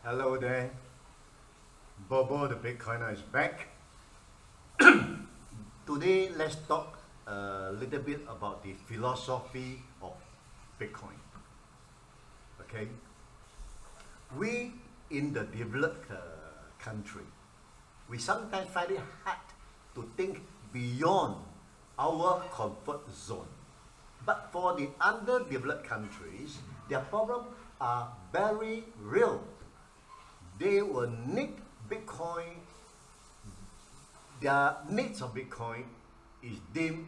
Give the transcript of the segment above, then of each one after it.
Hello there, BoBo the Bitcoiner is back. Today let's talk a little bit about the philosophy of Bitcoin. Okay, we in the developed country, we sometimes find it hard to think beyond our comfort zone. But for the underdeveloped countries, their problems are very real. They will need Bitcoin. Their needs of Bitcoin is deemed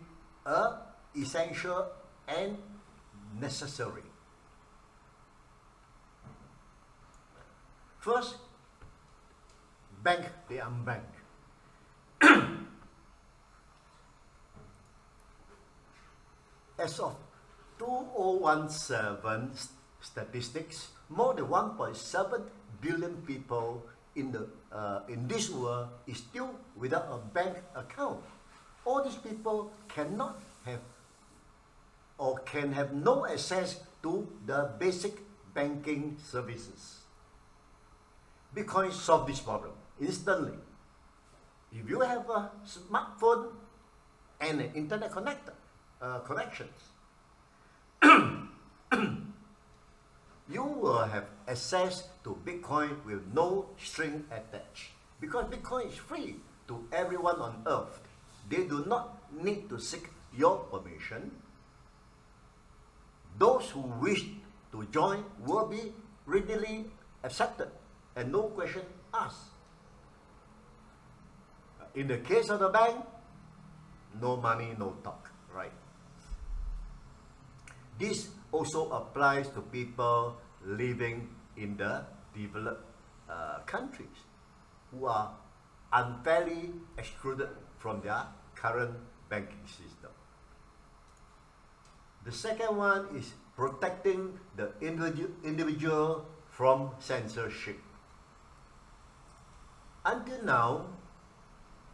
essential and necessary. First, bank the unbanked. As of 2017 statistics, more than 1.7 billion people in this world is still without a bank account. All these people cannot have or can have no access to the basic banking services. Bitcoin solves this problem instantly. If you have a smartphone and an internet connections, you will have access to Bitcoin with no string attached. Because Bitcoin is free to everyone on earth. They do not need to seek your permission. Those who wish to join will be readily accepted and no question asked. In the case of the bank, no money, no talk, right? This also applies to people living in the developed countries who are unfairly excluded from their current banking system. The second one is protecting the individual from censorship. Until now,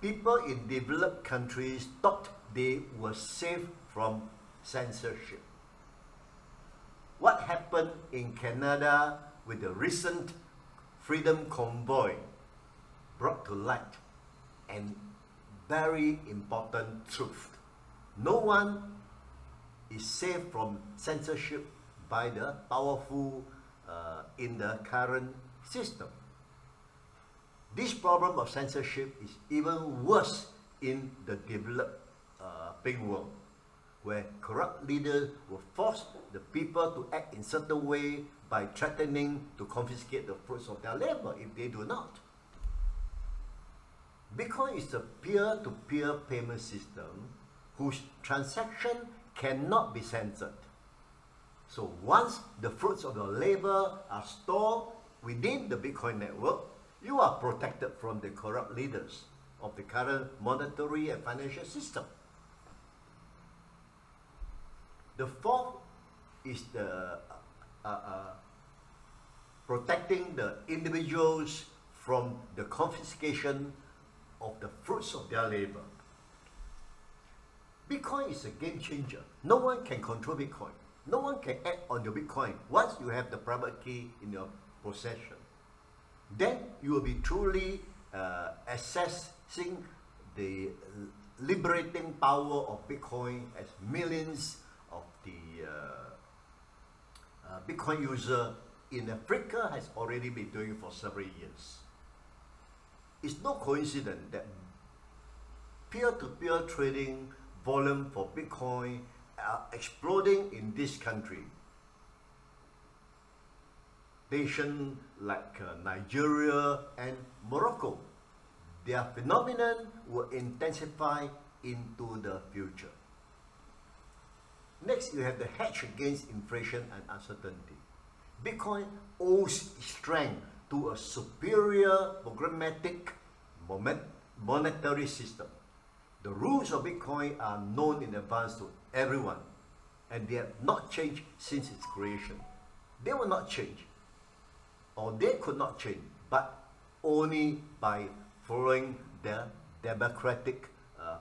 people in developed countries thought they were safe from censorship. What happened in Canada with the recent Freedom Convoy brought to light and very important truth. No one is safe from censorship by the powerful in the current system. This problem of censorship is even worse in the developing world, where corrupt leaders will force the people to act in certain way by threatening to confiscate the fruits of their labor if they do not. Bitcoin is a peer-to-peer payment system whose transaction cannot be censored. So once the fruits of your labor are stored within the Bitcoin network, you are protected from the corrupt leaders of the current monetary and financial system. The fourth is the protecting the individuals from the confiscation of the fruits of their labor. Bitcoin is a game changer. No one can control Bitcoin. No one can act on your Bitcoin once you have the private key in your possession. Then you will be truly accessing the liberating power of Bitcoin, as millions of the Bitcoin user in Africa has already been doing for several years. It's no coincidence that peer-to-peer trading volume for Bitcoin are exploding in this country. Nations like Nigeria and Morocco, their phenomenon will intensify into the future. Next, you have the hedge against inflation and uncertainty. Bitcoin owes strength to a superior programmatic monetary system. The rules of Bitcoin are known in advance to everyone, and they have not changed since its creation. They will not change, or they could not change, but only by following the democratic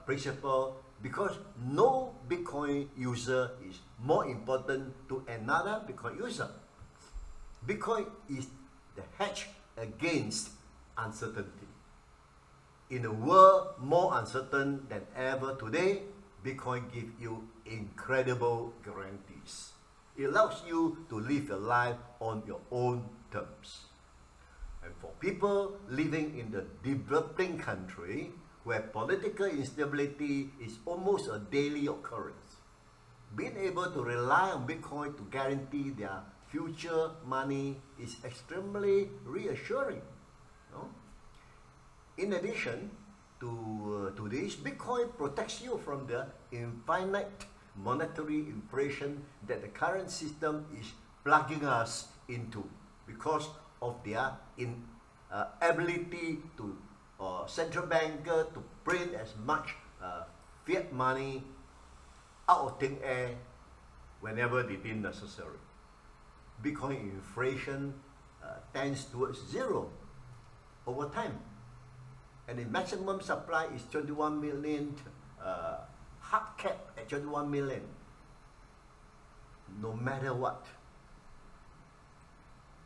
principle, because no Bitcoin user is more important to another Bitcoin user. Bitcoin is the hedge against uncertainty. In a world more uncertain than ever today, Bitcoin gives you incredible guarantees. It allows you to live your life on your own terms. And for people living in the developing country, where political instability is almost a daily occurrence, being able to rely on Bitcoin to guarantee their future money is extremely reassuring. No? In addition to this, Bitcoin protects you from the infinite monetary inflation that the current system is plugging us into because of their ability to central banker to print as much fiat money out of thin air whenever they deem necessary. Bitcoin inflation tends towards zero over time, and the maximum supply is 21 million, hard cap at 21 million, no matter what.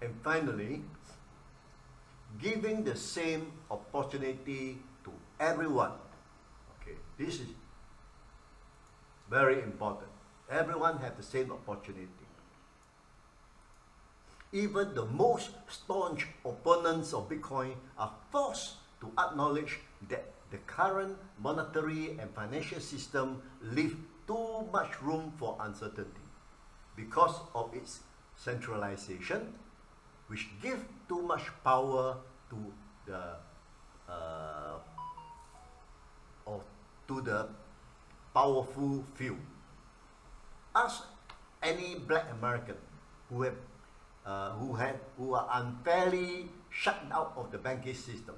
And finally, giving the same opportunity to everyone. Okay, this is very important. Everyone has the same opportunity. Even the most staunch opponents of Bitcoin are forced to acknowledge that the current monetary and financial system leaves too much room for uncertainty because of its centralization, which gives too much power to the powerful few. Ask any Black American who are unfairly shut out of the banking system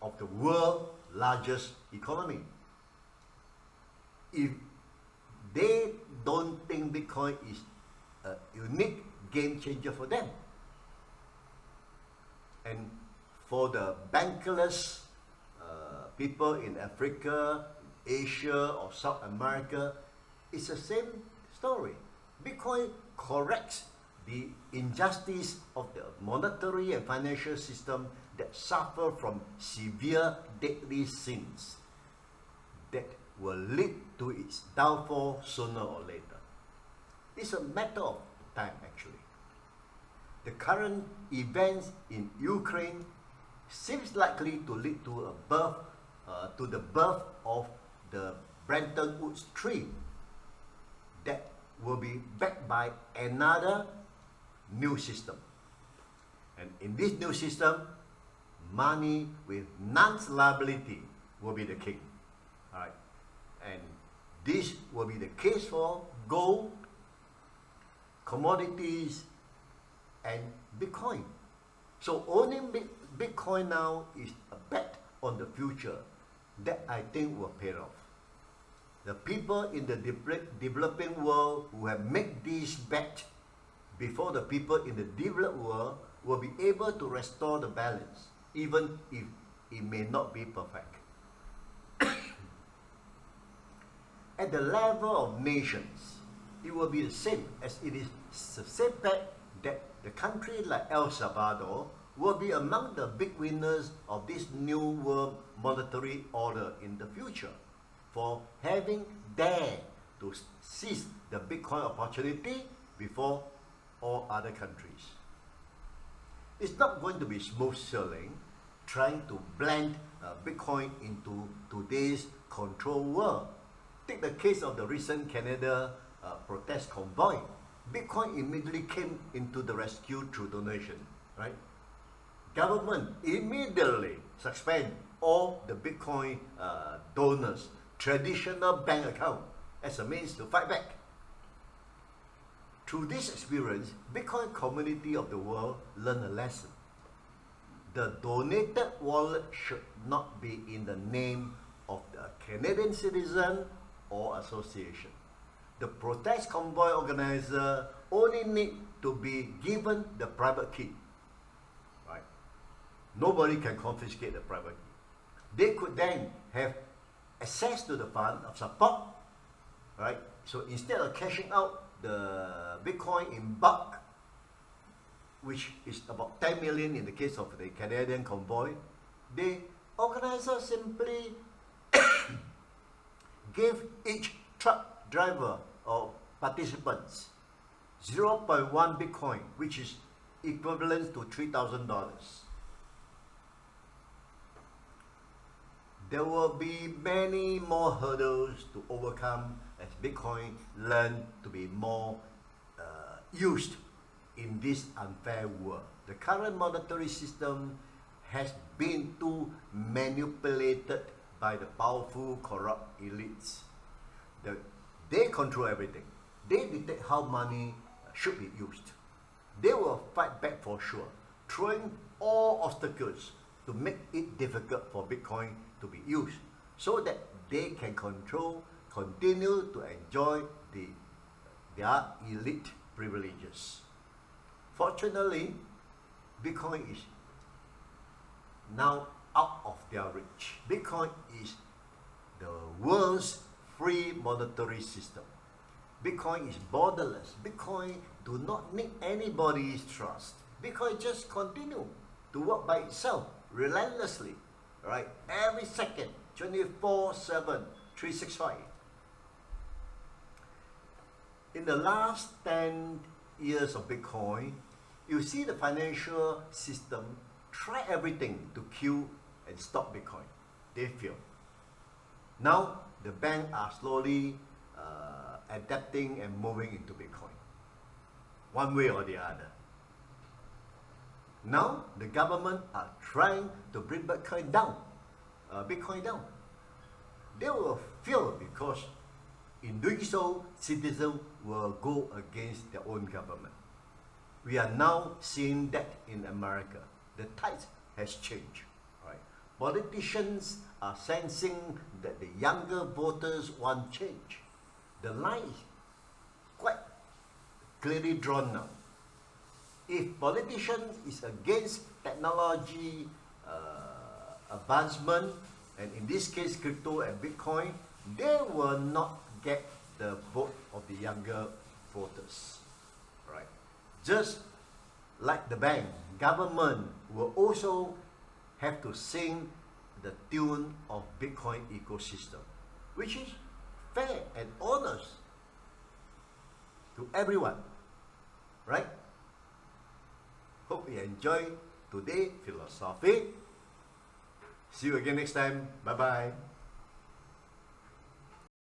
of the world's largest economy. If they don't think Bitcoin is a unique game changer for them, and for the bankless people in Africa, Asia, or South America, it's the same story. Bitcoin corrects the injustice of the monetary and financial system that suffer from severe deadly sins that will lead to its downfall sooner or later. It's a matter of time, actually. The current events in Ukraine seems likely to lead to the birth of the Bretton Woods III that will be backed by another new system. And in this new system, money with non-liability will be the king. All right. And this will be the case for gold, commodities, and Bitcoin. So owning Bitcoin now is a bet on the future that I think will pay off. The people in the developing world who have made this bet before the people in the developed world will be able to restore the balance, even if it may not be perfect. At the level of nations, it will be the same, as it is the same bet that the country like El Salvador will be among the big winners of this new world monetary order in the future, for having dared to seize the Bitcoin opportunity before all other countries. It's not going to be smooth sailing trying to blend Bitcoin into today's control world. Take the case of the recent Canada protest convoy. Bitcoin immediately came into the rescue through donation, right? Government immediately suspend all the Bitcoin donors' traditional bank account as a means to fight back. Through this experience, Bitcoin community of the world learned a lesson. The donated wallet should not be in the name of the Canadian citizen or association. The protest convoy organizer only need to be given the private key. Right? Nobody can confiscate the private key. They could then have access to the fund of support. Right? So instead of cashing out the Bitcoin in bulk, which is about 10 million in the case of the Canadian convoy, the organizer simply gave each truck driver or participants 0.1 Bitcoin, which is equivalent to $3,000. There will be many more hurdles to overcome as Bitcoin learn to be more used in this unfair world. The current monetary system has been too manipulated by the powerful, corrupt elites. They control everything. They dictate how money should be used. They will fight back for sure, throwing all obstacles to make it difficult for Bitcoin to be used, so that they can continue to enjoy their elite privileges. Fortunately, Bitcoin is now out of their reach. Bitcoin is the world's free monetary system. Bitcoin is borderless. Bitcoin do not need anybody's trust. Bitcoin just continue to work by itself relentlessly, right? Every second, 24/7, 365. In the last 10 years of Bitcoin, you see the financial system try everything to kill and stop Bitcoin. They fail. Now, the banks are slowly adapting and moving into Bitcoin, one way or the other. Now, the government are trying to bring Bitcoin down. They will fail because in doing so, citizens will go against their own government. We are now seeing that in America. The tide has changed. Right? Politicians are sensing that the younger voters want change. The line is quite clearly drawn now. If politicians is against technology advancement, and in this case crypto and Bitcoin, they will not get the vote of the younger voters. Right? Just like the bank, government will also have to sing the tune of Bitcoin ecosystem, which is fair and honest to everyone. Right? Hope you enjoy today's philosophy. See you again next time. Bye bye.